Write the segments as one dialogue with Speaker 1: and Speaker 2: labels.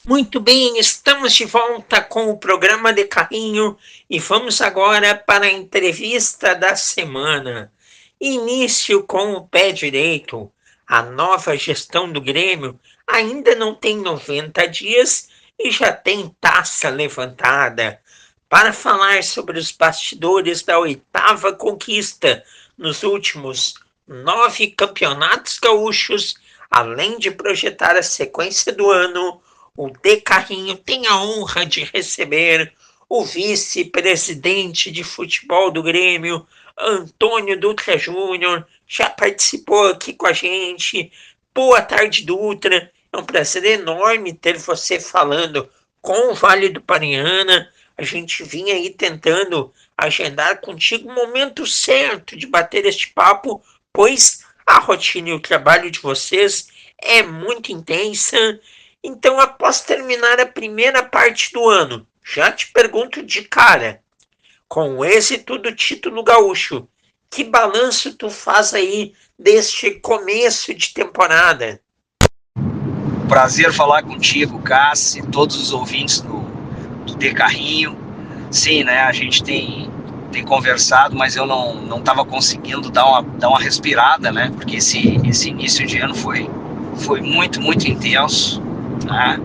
Speaker 1: Muito bem, estamos de volta com o programa de carrinho e vamos agora para a entrevista da semana. Início com o pé direito. A nova gestão do Grêmio ainda não tem 90 dias e já tem taça levantada. Para falar sobre os bastidores da oitava conquista nos últimos 9 campeonatos gaúchos, além de projetar a sequência do ano, o De Carrinho tem a honra de receber o vice-presidente de futebol do Grêmio, Antônio Dutra Júnior. Já participou aqui com a gente. Boa tarde, Dutra. É um prazer enorme ter você falando com o Vale do Paranhana. A gente vinha aí tentando agendar contigo o momento certo de bater este papo, pois a rotina e o trabalho de vocês é muito intensa. Então, após terminar a primeira parte do ano, já te pergunto de cara, com o êxito do título gaúcho, que balanço tu faz aí deste começo de temporada?
Speaker 2: Prazer falar contigo, Cassi, e todos os ouvintes do De Carrinho. Sim, né, a gente tem conversado, mas eu não estava conseguindo dar uma respirada, né, porque esse início de ano foi muito intenso, né?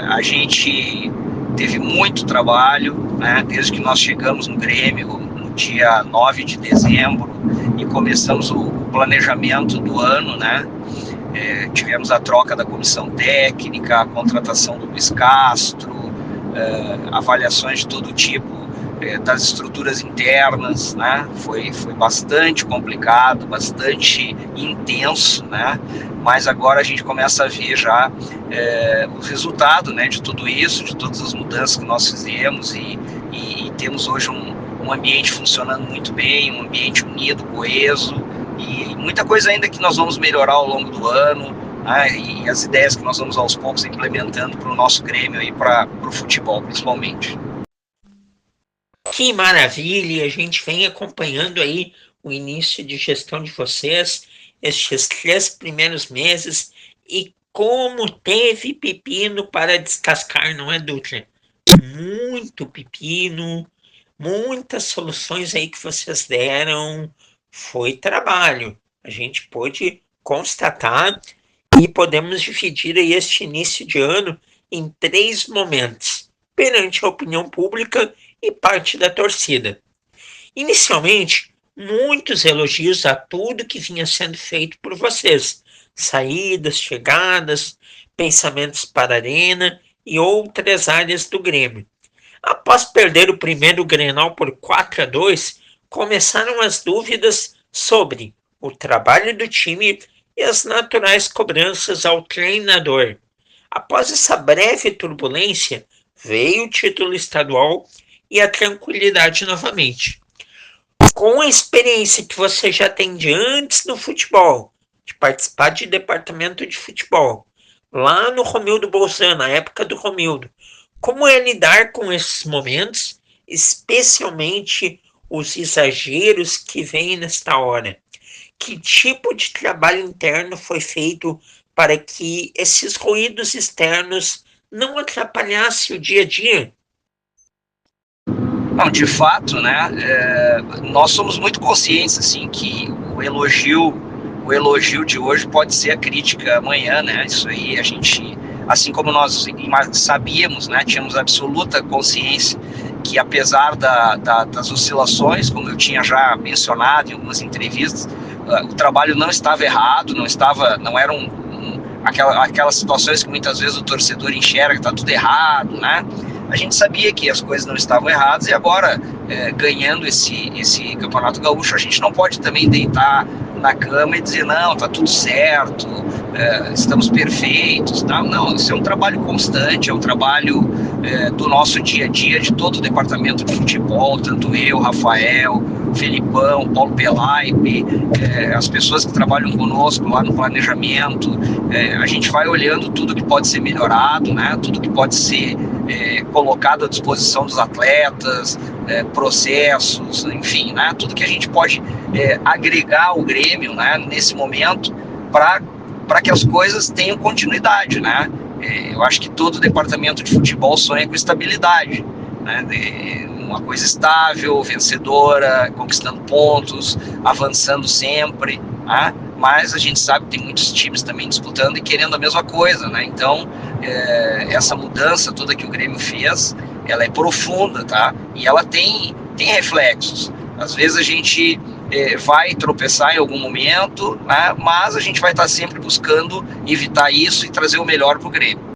Speaker 2: A gente teve muito trabalho, né, desde que nós chegamos no Grêmio no dia 9 de dezembro e começamos o planejamento do ano, né? Tivemos a troca da comissão técnica, a contratação do Luiz Castro, avaliações de todo tipo das estruturas internas, né? Foi bastante complicado, bastante intenso, né? Mas agora a gente começa a ver já o resultado, né, de tudo isso, de todas as mudanças que nós fizemos e temos hoje um ambiente funcionando muito bem, um ambiente unido, coeso, e muita coisa ainda que nós vamos melhorar ao longo do ano, né, e as ideias que nós vamos aos poucos implementando para o nosso Grêmio e para o futebol principalmente.
Speaker 1: Que maravilha! A gente vem acompanhando aí o início de gestão de vocês, estes 3 primeiros meses, e como teve pepino para descascar, não é, Dutra? Muito pepino, muitas soluções aí que vocês deram, foi trabalho. A gente pôde constatar e podemos dividir aí este início de ano em 3 momentos, perante a opinião pública e parte da torcida. Inicialmente, muitos elogios a tudo que vinha sendo feito por vocês, saídas, chegadas, pensamentos para a arena e outras áreas do Grêmio. Após perder o primeiro Grenal por 4-2, começaram as dúvidas sobre o trabalho do time e as naturais cobranças ao treinador. Após essa breve turbulência, veio o título estadual e a tranquilidade novamente. Com a experiência que você já tem de antes no futebol, de participar de departamento de futebol, lá no Romildo Bolzano, na época do Romildo, como é lidar com esses momentos, especialmente os exageros que vêm nesta hora? Que tipo de trabalho interno foi feito para que esses ruídos externos não atrapalhassem o dia a dia?
Speaker 2: Não, de fato, né, nós somos muito conscientes assim que o elogio de hoje pode ser a crítica amanhã, né? Isso aí a gente, assim como nós sabíamos, né, tínhamos absoluta consciência que apesar das oscilações, como eu tinha já mencionado em algumas entrevistas, o trabalho não estava errado, não era aquelas situações que muitas vezes o torcedor enxerga que está tudo errado, né? A gente sabia que as coisas não estavam erradas e agora, ganhando esse Campeonato Gaúcho, a gente não pode também deitar na cama e dizer, não, tá tudo certo, estamos perfeitos, tá? Não, isso é um trabalho constante, é um trabalho do nosso dia a dia, de todo o departamento de futebol, tanto eu, Rafael, Felipão, Paulo Pelaipe, as pessoas que trabalham conosco lá no planejamento, a gente vai olhando tudo que pode ser melhorado, né? Tudo que pode ser colocado à disposição dos atletas, processos, enfim, né? Tudo que a gente pode agregar ao Grêmio, né? Nesse momento, para que as coisas tenham continuidade, né? Eu acho que todo departamento de futebol sonha com estabilidade, né? Uma coisa estável, vencedora, conquistando pontos, avançando sempre, né? Mas a gente sabe que tem muitos times também disputando e querendo a mesma coisa, né? Então, essa mudança toda que o Grêmio fez, ela é profunda, tá? E ela tem reflexos. Às vezes a gente vai tropeçar em algum momento, né? Mas a gente vai estar sempre buscando evitar isso e trazer o melhor para o Grêmio.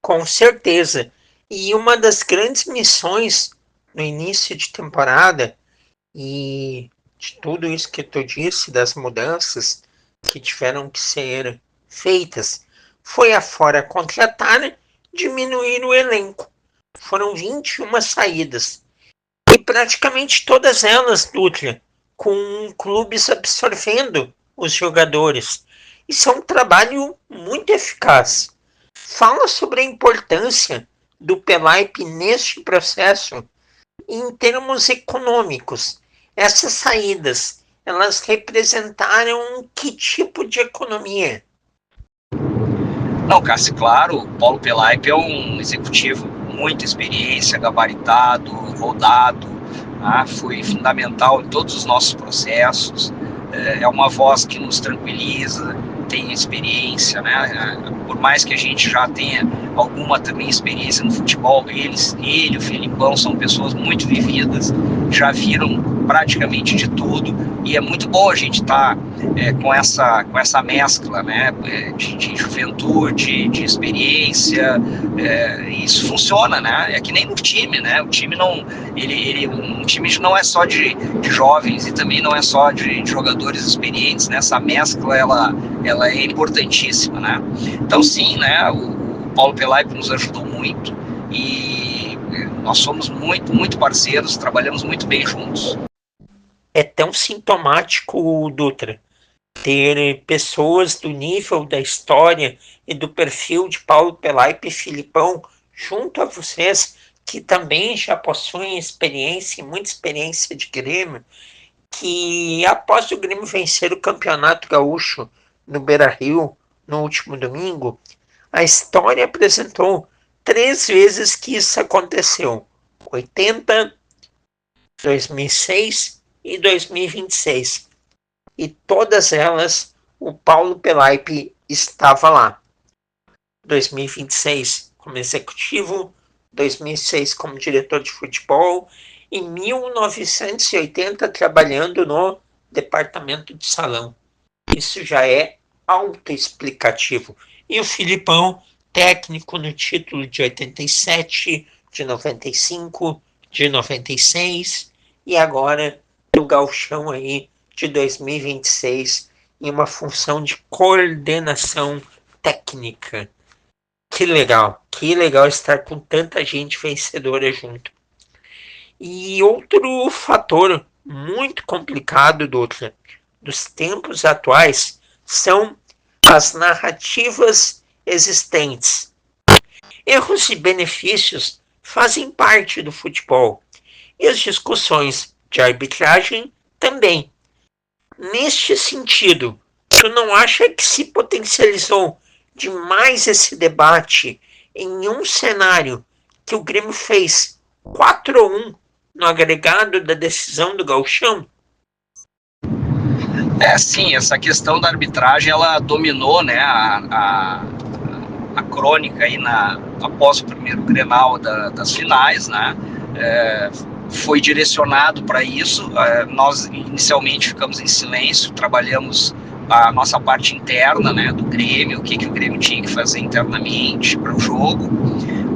Speaker 1: Com certeza. E uma das grandes missões no início de temporada e de tudo isso que tu disse, das mudanças que tiveram que ser feitas, foi afora contratar, diminuir o elenco. Foram 21 saídas. E praticamente todas elas, Dutra, com clubes absorvendo os jogadores. Isso é um trabalho muito eficaz. Fala sobre a importância do Pelaipe neste processo em termos econômicos. Essas saídas, elas representaram que tipo de economia?
Speaker 2: Não, Cássio, claro, o Paulo Pelaipe é um executivo com muita experiência, gabaritado, rodado, né? Foi fundamental em todos os nossos processos, é uma voz que nos tranquiliza, tem experiência, né? Por mais que a gente já tenha alguma também experiência no futebol, ele, o Felipão, são pessoas muito vividas, já viram praticamente de tudo, e é muito bom a gente estar com essa mescla, né, de juventude, de experiência, isso funciona, né? É que nem no time, né? O time um time não é só de jovens e também não é só de jogadores experientes, né? Essa mescla ela é importantíssima, né? Então sim, né? O Paulo Pelaipe nos ajudou muito e nós somos muito parceiros, trabalhamos muito bem juntos.
Speaker 1: É tão sintomático, Dutra, ter pessoas do nível da história e do perfil de Paulo Pelaipe e Filipão junto a vocês, que também já possuem experiência, muita experiência de Grêmio, que após o Grêmio vencer o Campeonato Gaúcho no Beira-Rio no último domingo, a história apresentou 3 vezes que isso aconteceu: 80, 2006 e 2026. E todas elas, o Paulo Pelaipe estava lá. 2026 como executivo, 2006 como diretor de futebol, em 1980 trabalhando no departamento de salão. Isso já é autoexplicativo. E o Filipão, técnico no título de 87, de 95, de 96 e agora do Gauchão aí de 2026 em uma função de coordenação técnica. Que legal estar com tanta gente vencedora junto. E outro fator muito complicado, Dutra, dos tempos atuais são as narrativas existentes. Erros e benefícios fazem parte do futebol e as discussões de arbitragem também. Neste sentido, tu não acha que se potencializou demais esse debate em um cenário que o Grêmio fez 4-1 no agregado da decisão do Gauchão?
Speaker 2: Sim, essa questão da arbitragem, ela dominou, né, a crônica aí após o primeiro Grenal das finais, né? Foi direcionado para isso. Nós inicialmente ficamos em silêncio, trabalhamos a nossa parte interna, né, do Grêmio, o que o Grêmio tinha que fazer internamente para o jogo,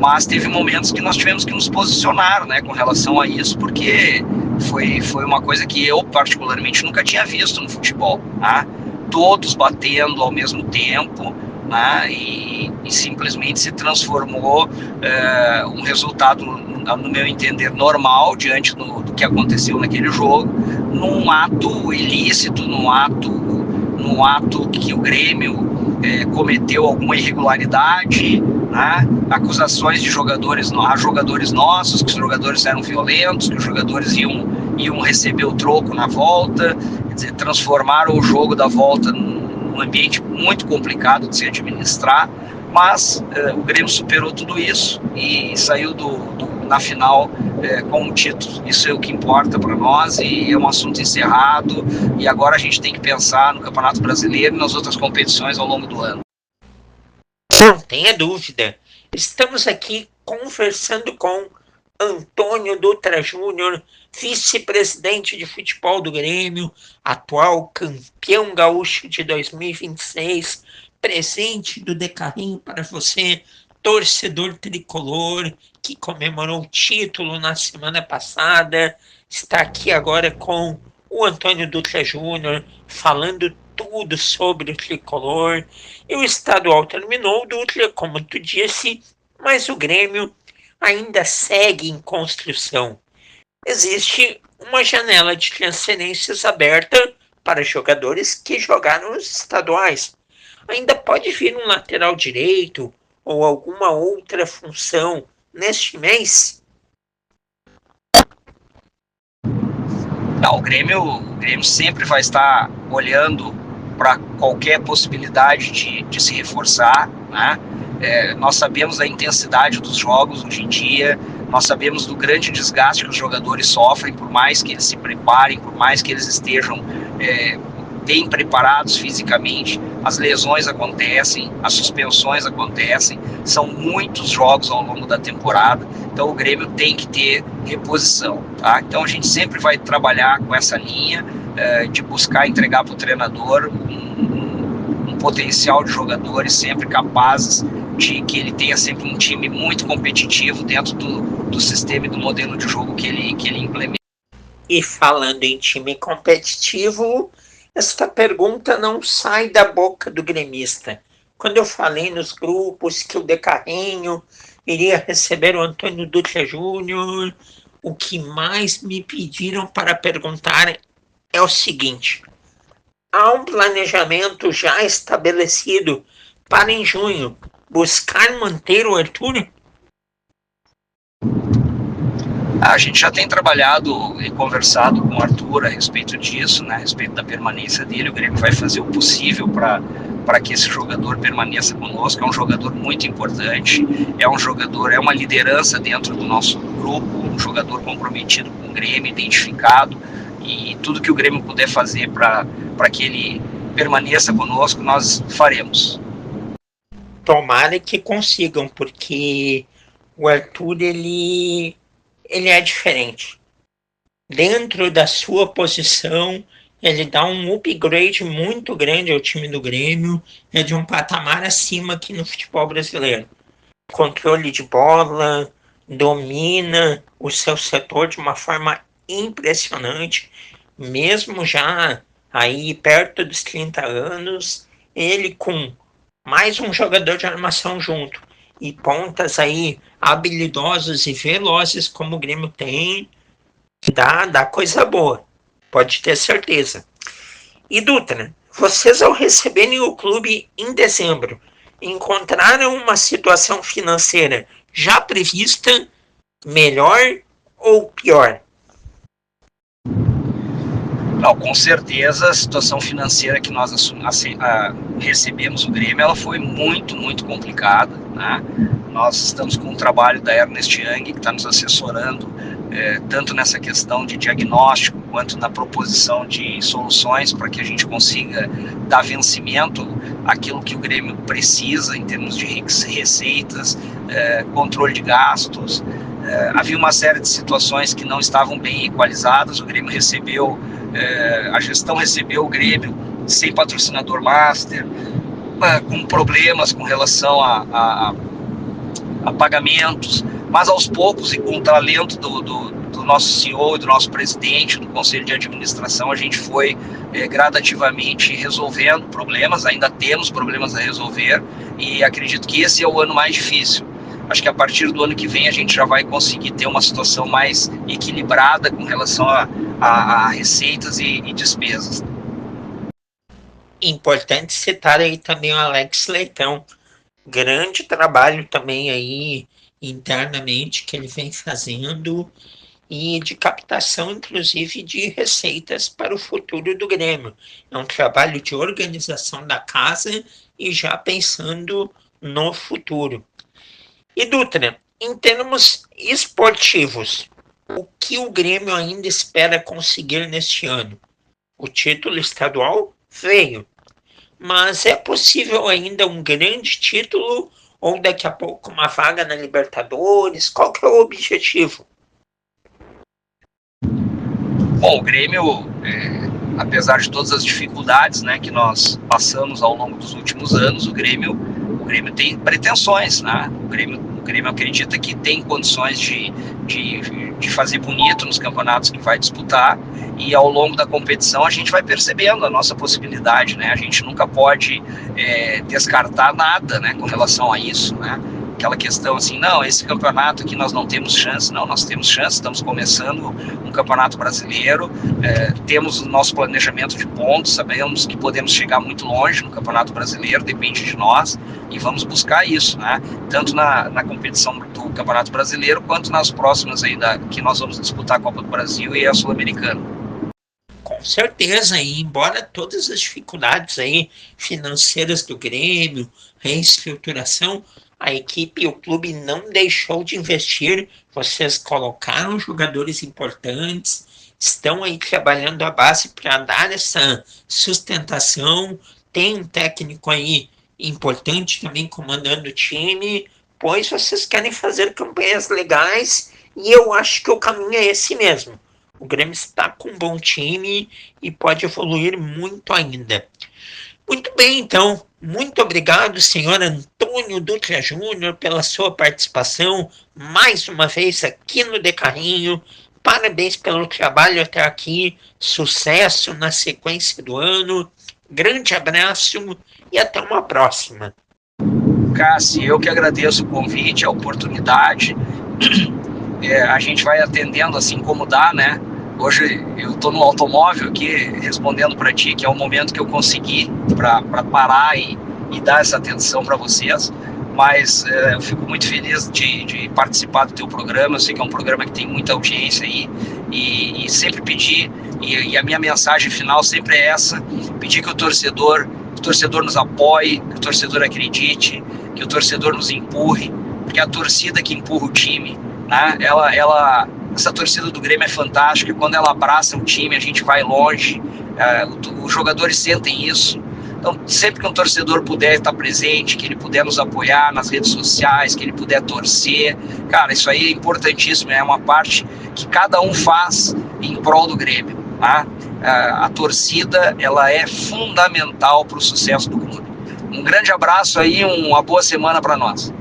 Speaker 2: mas teve momentos que nós tivemos que nos posicionar, né, com relação a isso, porque foi uma coisa que eu particularmente nunca tinha visto no futebol, né? Todos batendo ao mesmo tempo, né? E simplesmente se transformou um resultado, no meu entender, normal diante do que aconteceu naquele jogo, num ato ilícito, num ato que o Grêmio cometeu alguma irregularidade, né? Acusações de jogadores nossos, que os jogadores eram violentos, que os jogadores iam receber o troco na volta, quer dizer, transformaram o jogo da volta num ambiente muito complicado de se administrar, mas o Grêmio superou tudo isso e saiu na final com um título. Isso é o que importa para nós e é um assunto encerrado, e agora a gente tem que pensar no Campeonato Brasileiro e nas outras competições ao longo do ano.
Speaker 1: Não tenha dúvida. Estamos aqui conversando com Antônio Dutra Júnior, vice-presidente de futebol do Grêmio, atual campeão gaúcho de 2026, presente do Decarrinho para você, torcedor tricolor, que comemorou o título na semana passada, está aqui agora com o Antônio Dutra Júnior, falando tudo sobre o tricolor. E o estadual terminou, Dutra, como tu disse, mas o Grêmio ainda segue em construção. Existe uma janela de transferências aberta para jogadores que jogaram os estaduais. Ainda pode vir um lateral direito ou alguma outra função neste mês?
Speaker 2: Não, o Grêmio sempre vai estar olhando para qualquer possibilidade de se reforçar, né? Nós sabemos da intensidade dos jogos hoje em dia, nós sabemos do grande desgaste que os jogadores sofrem, por mais que eles se preparem, por mais que eles estejam bem preparados fisicamente, as lesões acontecem, as suspensões acontecem, são muitos jogos ao longo da temporada, então o Grêmio tem que ter reposição, tá? Então a gente sempre vai trabalhar com essa linha de buscar entregar para o treinador um potencial de jogadores sempre capazes de que ele tenha sempre um time muito competitivo dentro do sistema e do modelo de jogo que ele implementa.
Speaker 1: E falando em time competitivo, esta pergunta não sai da boca do gremista. Quando eu falei nos grupos que o Decarrinho iria receber o Antônio Dutra Júnior, o que mais me pediram para perguntar é o seguinte: há um planejamento já estabelecido para em junho buscar manter o Arthur?
Speaker 2: A gente já tem trabalhado e conversado com o Arthur a respeito disso, né, a respeito da permanência dele. O Grêmio vai fazer o possível para que esse jogador permaneça conosco. É um jogador muito importante, é uma liderança dentro do nosso grupo, um jogador comprometido com o Grêmio, identificado, e tudo que o Grêmio puder fazer para que ele permaneça conosco, nós faremos.
Speaker 1: Tomara que consigam, porque o Arthur, ele é diferente. Dentro da sua posição, ele dá um upgrade muito grande ao time do Grêmio, é de um patamar acima aqui no futebol brasileiro. Controle de bola, domina o seu setor de uma forma impressionante, mesmo já aí perto dos 30 anos, ele com mais um jogador de armação junto e pontas aí habilidosos e velozes como o Grêmio tem, dá coisa boa, pode ter certeza. E Dutra, vocês ao receberem o clube em dezembro, encontraram uma situação financeira já prevista, melhor ou pior?
Speaker 2: Não, com certeza a situação financeira que nós recebemos o Grêmio, ela foi muito, muito complicada, né? Nós estamos com um trabalho da Ernest Young, que está nos assessorando tanto nessa questão de diagnóstico quanto na proposição de soluções para que a gente consiga dar vencimento àquilo que o Grêmio precisa em termos de receitas, controle de gastos. Havia uma série de situações que não estavam bem equalizadas. O Grêmio recebeu, a gestão recebeu o Grêmio sem patrocinador master, com problemas com relação a pagamentos, mas aos poucos e com o talento do nosso CEO e do nosso presidente do Conselho de Administração, a gente foi gradativamente resolvendo problemas. Ainda temos problemas a resolver e acredito que esse é o ano mais difícil. Acho que a partir do ano que vem a gente já vai conseguir ter uma situação mais equilibrada com relação a receitas e despesas.
Speaker 1: Importante citar aí também o Alex Leitão. Grande trabalho também aí internamente que ele vem fazendo e de captação, inclusive, de receitas para o futuro do Grêmio. É um trabalho de organização da casa e já pensando no futuro. E Dutra, em termos esportivos, o que o Grêmio ainda espera conseguir neste ano? O título estadual veio, mas é possível ainda um grande título ou daqui a pouco uma vaga na Libertadores? Qual que é o objetivo?
Speaker 2: Bom, o Grêmio, apesar de todas as dificuldades, né, que nós passamos ao longo dos últimos anos, o Grêmio tem pretensões, né? O Grêmio acredita que tem condições de fazer bonito nos campeonatos que vai disputar, e ao longo da competição a gente vai percebendo a nossa possibilidade, né? A gente nunca pode descartar nada, né, com relação a isso, né? Aquela questão assim, não, esse campeonato aqui nós não temos chance. Não, nós temos chance, estamos começando um campeonato brasileiro, temos o nosso planejamento de pontos, sabemos que podemos chegar muito longe no campeonato brasileiro, depende de nós, e vamos buscar isso, né? Tanto na competição do campeonato brasileiro, quanto nas próximas aí que nós vamos disputar a Copa do Brasil e a Sul-Americana.
Speaker 1: Com certeza, e embora todas as dificuldades aí financeiras do Grêmio, reestruturação, a equipe e o clube não deixou de investir. Vocês colocaram jogadores importantes, estão aí trabalhando a base para dar essa sustentação. Tem um técnico aí importante também comandando o time, pois vocês querem fazer campanhas legais e eu acho que o caminho é esse mesmo. O Grêmio está com um bom time e pode evoluir muito ainda. Muito bem, então. Muito obrigado, senhor Antônio Dutra Júnior, pela sua participação mais uma vez aqui no De Carrinho. Parabéns pelo trabalho até aqui. Sucesso na sequência do ano. Grande abraço e até uma próxima.
Speaker 2: Cássio, eu que agradeço o convite, a oportunidade. A gente vai atendendo assim como dá, né? Hoje eu estou no automóvel aqui respondendo para ti, que é o momento que eu consegui para parar e dar essa atenção para vocês. Mas eu fico muito feliz de participar do teu programa. Eu sei que é um programa que tem muita audiência aí, e sempre pedir, e a minha mensagem final sempre é essa: pedir que o torcedor nos apoie, que o torcedor acredite, que o torcedor nos empurre, porque é a torcida que empurra o time, né? Essa torcida do Grêmio é fantástica. Quando ela abraça o time, a gente vai longe. Os jogadores sentem isso. Então, sempre que um torcedor puder estar presente, que ele puder nos apoiar nas redes sociais, que ele puder torcer, cara, isso aí é importantíssimo. É uma parte que cada um faz em prol do Grêmio, tá? A torcida, ela é fundamental para o sucesso do clube. Um grande abraço aí, uma boa semana para nós.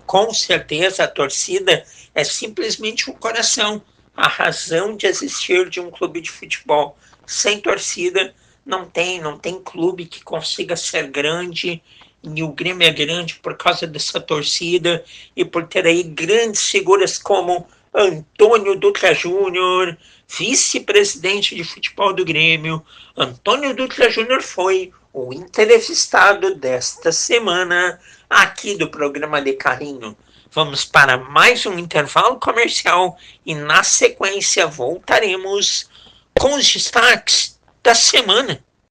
Speaker 1: Com certeza, a torcida é simplesmente o coração, a razão de existir de um clube de futebol. Sem torcida, não tem clube que consiga ser grande, e o Grêmio é grande por causa dessa torcida e por ter aí grandes figuras como Antônio Dutra Júnior, vice-presidente de futebol do Grêmio. Antônio Dutra Júnior foi o entrevistado desta semana aqui do programa De Carrinho. Vamos para mais um intervalo comercial e na sequência voltaremos com os destaques da semana.